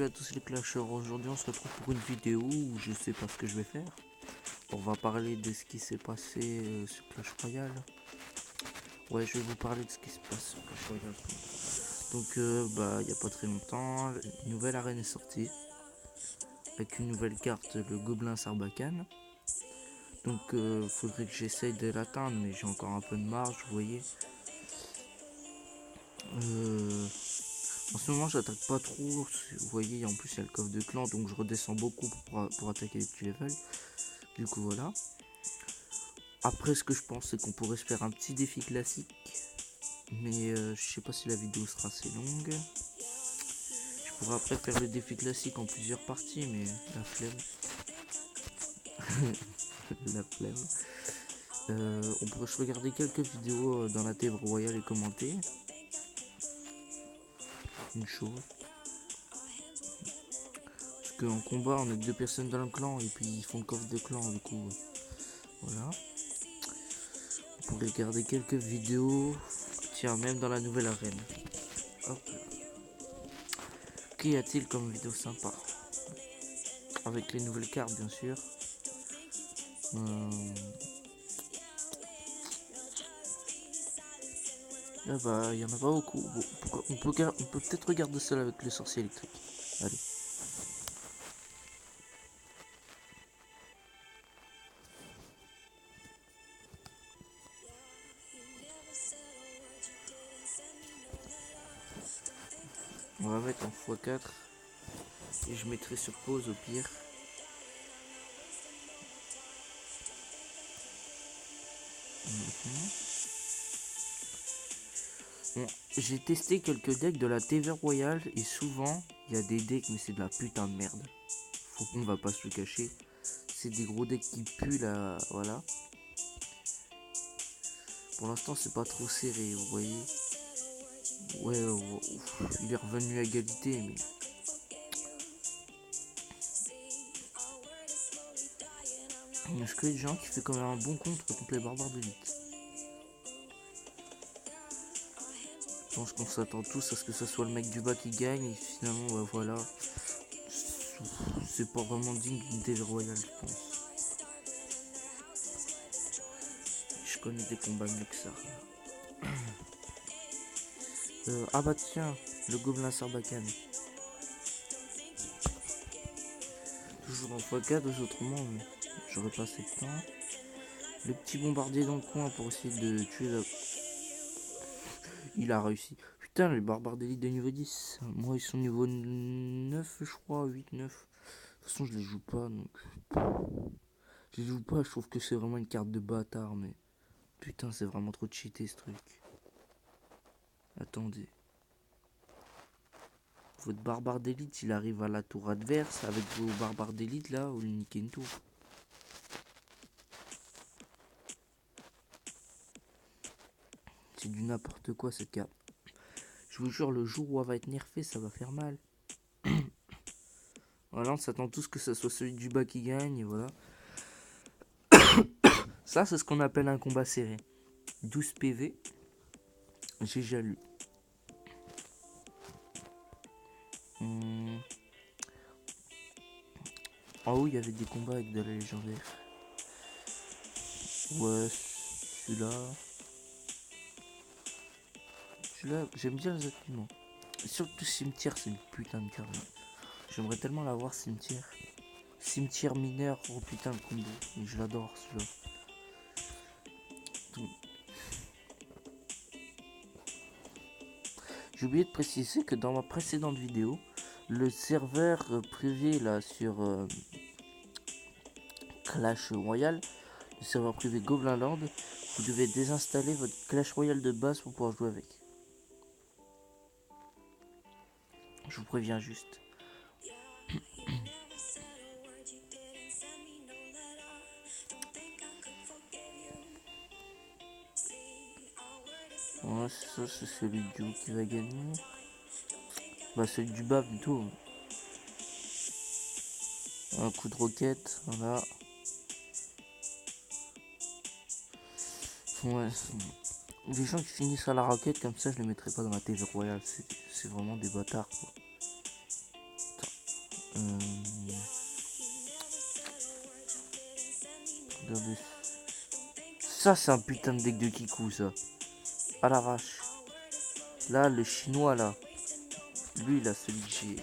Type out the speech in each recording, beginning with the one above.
à tous les clashers, aujourd'hui on se retrouve pour une vidéo où je sais pas ce que je vais faire. On va parler de ce qui s'est passé sur Clash Royale. Ouais, je vais vous parler de ce qui se passe sur Clash Royale. Donc il y a pas très longtemps, une nouvelle arène est sortie. Avec une nouvelle carte, le Gobelin Sarbacane. Donc faudrait que j'essaye de l'atteindre, mais j'ai encore un peu de marge, vous voyez. En ce moment j'attaque pas trop, vous voyez, en plus il y a le coffre de clan, donc je redescends beaucoup pour attaquer les petits levels. Du coup voilà. Après ce que je pense c'est qu'on pourrait se faire un petit défi classique. Mais je sais pas si la vidéo sera assez longue. Je pourrais après faire le défi classique en plusieurs parties, mais la flemme. La flemme. On pourrait se regarder quelques vidéos dans la TV royale et commenter. Une chose. Parce qu'en combat on est que deux personnes dans le clan et puis ils font le coffre de clan du coup. Voilà. On pourrait regarder quelques vidéos. Tiens, même dans la nouvelle arène. Hop. Qu'y a-t-il comme vidéo sympa? Avec les nouvelles cartes bien sûr. Ah bah il y en a pas beaucoup. Bon, on peut peut-être regarder celle avec le sorcier électrique. Allez. On va mettre en x4 et je mettrai sur pause au pire. Bon, j'ai testé quelques decks de la TV Royale et souvent il y a des decks mais c'est de la putain de merde. On va pas se le cacher. C'est des gros decks qui puent là, voilà. Pour l'instant c'est pas trop serré, vous voyez. Ouais, il est revenu à égalité mais... Il y a que des gens qui fait quand même un bon contre les barbares d'élite. Je pense qu'on s'attend tous à ce que ce soit le mec du bas qui gagne et finalement bah voilà. C'est pas vraiment digne d'une TV royale je pense. Je connais des combats mieux que ça. Ah bah tiens, le Gobelin Sarbacane. Toujours en x4, autrement j'aurais pas assez de temps. Le petit bombardier dans le coin pour essayer de tuer la... Il a réussi. Putain, les barbares d'élite de niveau 10. Moi, ils sont niveau 9, je crois, 8, 9. De toute façon, je les joue pas, donc... Je les joue pas, je trouve que c'est vraiment une carte de bâtard, mais... Putain, c'est vraiment trop cheaté, ce truc. Attendez. Votre barbare d'élite, il arrive à la tour adverse avec vos barbares d'élite, là, ou niquez une tour. C'est du n'importe quoi, cette carte. Je vous jure, le jour où elle va être nerfée, ça va faire mal. Voilà, on s'attend tous que ce soit celui du bas qui gagne, et voilà. Ça, c'est ce qu'on appelle un combat serré. 12 PV. J'ai déjà lu. En haut, il y avait des combats avec de la légendaire. Ouais, celui-là. Celui-là, j'aime bien les bâtiments. Surtout cimetière, c'est une putain de carte. J'aimerais tellement l'avoir, cimetière. Cimetière mineur, oh putain, le combo. Mais je l'adore, celui-là. J'ai oublié de préciser que dans ma précédente vidéo, le serveur privé là sur Clash Royale, le serveur privé Goblin Land, vous devez désinstaller votre Clash Royale de base pour pouvoir jouer avec. Je vous préviens juste. Ouais, ça, c'est celui du haut qui va gagner. Bah, celui du bas plutôt. Un coup de roquette, voilà. Ouais. Les gens qui finissent à la roquette comme ça, je les mettrai pas dans la TV royale. C'est vraiment des bâtards, quoi. Regardez. Ça, c'est un putain de deck de Kikou, ça. Ah la vache. Là, le chinois, là. Lui, là, celui que j'ai.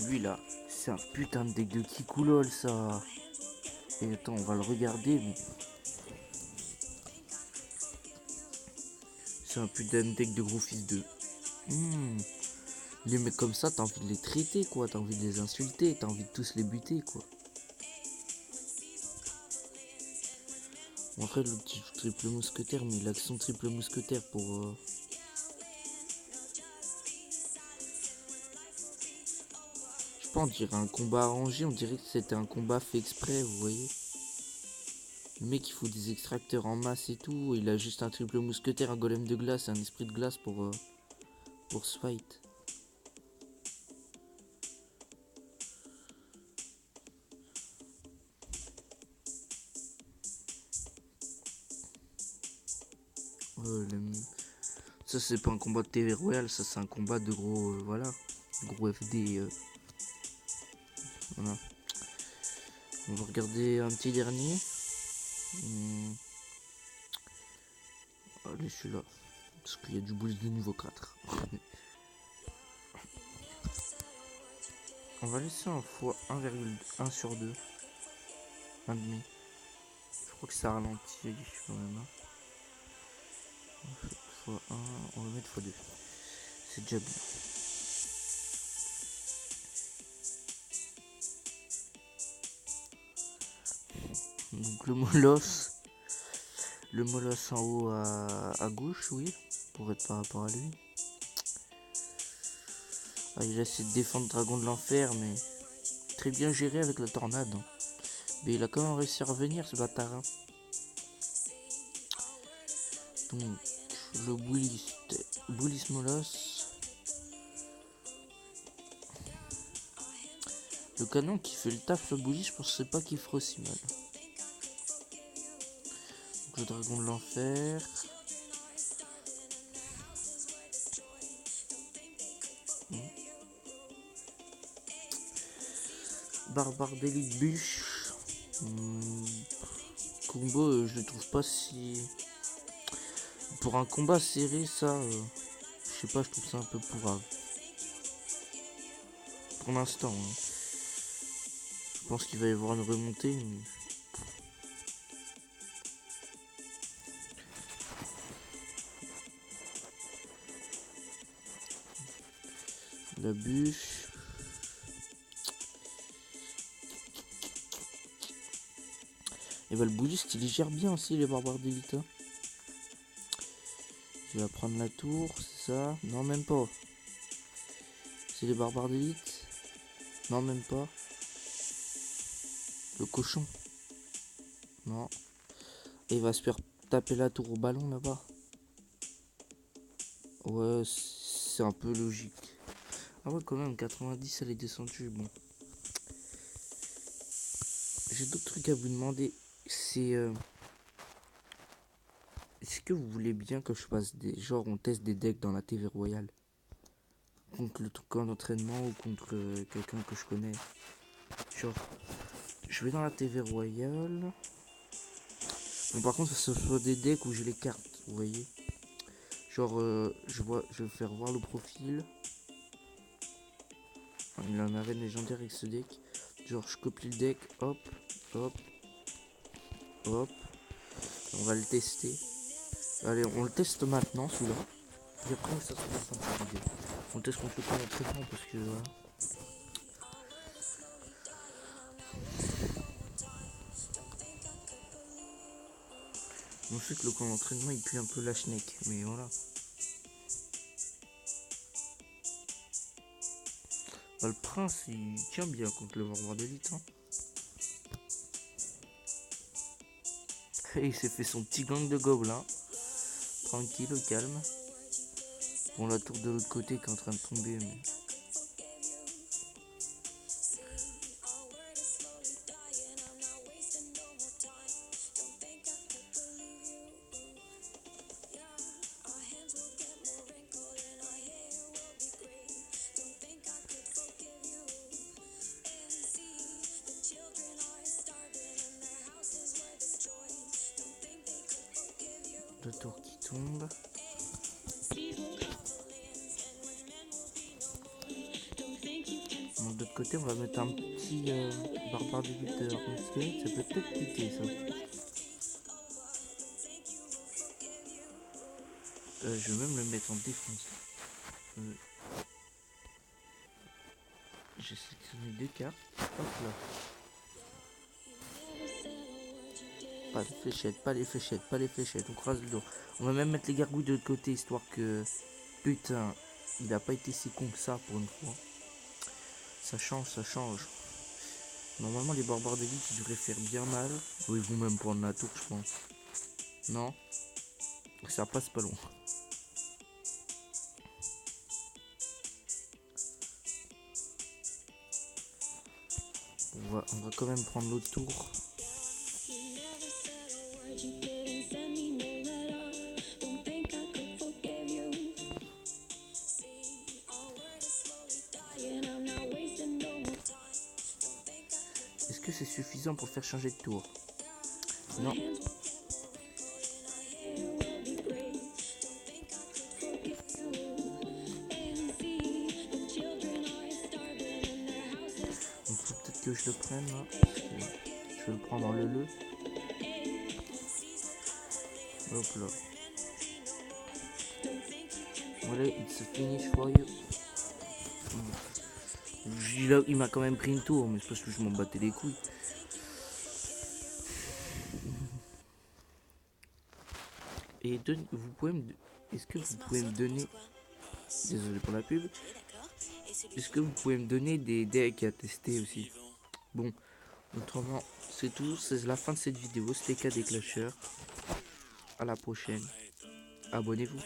Lui, là. C'est un putain de deck de Kikou, lol, ça. Et attends, on va le regarder, mais. C'est un putain de deck de gros fils de. Les mecs comme ça, t'as envie de les traiter, quoi. T'as envie de les insulter. T'as envie de tous les buter, quoi. Bon, après, le petit triple mousquetaire, mais l'action triple mousquetaire pour. Je sais pas, on dirait un combat arrangé. On dirait que c'était un combat fait exprès, vous voyez. Le mec, il faut des extracteurs en masse et tout. Il a juste un triple mousquetaire, un golem de glace, un esprit de glace pour ce fight. Ça, c'est pas un combat de TV Royal, ça, c'est un combat de gros. Voilà. Gros FD. Voilà. On va regarder un petit dernier. Allez, celui-là. Parce qu'il y a du boost de niveau 4. On va laisser un fois 1,1 sur 2. 1,5. Je crois que ça ralentit quand même. Hein. Fois 1, on va mettre fois 2. C'est déjà bien. Donc le molosse en haut à gauche, oui, pour être par rapport à lui. Ah, il a essayé de défendre Dragon de l'Enfer, mais très bien géré avec la tornade. Hein. Mais il a quand même réussi à revenir, ce bâtard. Hein. Donc, le Bullis Molosse. Le canon qui fait le taf, le Bullis, je pensais pas qu'il ferait aussi mal. Donc, le Dragon de l'Enfer. Barbare d'élite bûche. Combo, je le trouve pas si. Pour un combat serré, ça. Je sais pas, je trouve ça un peu pourrave. Pour l'instant. Hein. Je pense qu'il va y avoir une remontée. Mais... La bûche. Et bah le bouliste il gère bien aussi les barbares d'élite. Hein. Je vais prendre la tour, c'est ça? Non même pas. C'est les barbares d'élite? Non même pas. Le cochon? Non. Et il va se faire taper la tour au ballon là-bas. Ouais, c'est un peu logique. Ah ouais quand même, 90 elle est descendue, bon. J'ai d'autres trucs à vous demander. C'est... Est-ce que vous voulez bien que je fasse des... Genre on teste des decks dans la TV Royale? Contre le camp d'entraînement ou contre quelqu'un que je connais? Genre, je vais dans la TV Royale. Bon, par contre, ce soit des decks où j'ai les cartes, vous voyez. Genre, je vais faire voir le profil. Il en avait légendaire avec ce deck. Genre, je copie le deck, hop, hop, hop. On va le tester. Allez, on le teste maintenant, celui-là. Et après, ça sera la fin de cette vidéo. On le teste contre le camp d'entraînement parce que voilà. On sait que le camp d'entraînement il pue un peu la schneck, mais voilà. Bah, le prince il tient bien contre le Warlord d'élite. Hein. Et il s'est fait son petit gang de gobelins. Tranquille, au calme. Bon, la tour de l'autre côté qui est en train de tomber. Mais... tour qui tombe. Bon, de l'autre côté, on va mettre un petit barbare de lutteur. Ça peut peut-être péter ça. Je vais même le mettre en défense. J'ai sélectionné 2 cartes. Hop là. Pas les fléchettes, pas les fléchettes, pas les fléchettes. On croise le dos. On va même mettre les gargouilles de l'autre côté, histoire que... Putain, il a pas été si con que ça pour une fois. Ça change, ça change. Normalement, les barbares d'élite, ils devraient faire bien mal. Ou ils vont même prendre la tour, je pense. Non. Ça passe pas long. On va quand même prendre l'autre tour. Est-ce que c'est suffisant pour faire changer de tour? Non. Il faut peut-être que je le prenne là. Je vais le prendre dans le le. Hop là. Voilà, it's a finish for you. Il m'a quand même pris une tour, mais c'est parce que je m'en battais les couilles. Et vous pouvez me... Est-ce que vous pouvez me donner... Désolé pour la pub. Est-ce que vous pouvez me donner des decks à tester aussi? Bon, autrement, c'est tout. C'est la fin de cette vidéo. C'était KD Clasher. À la prochaine. Abonnez-vous.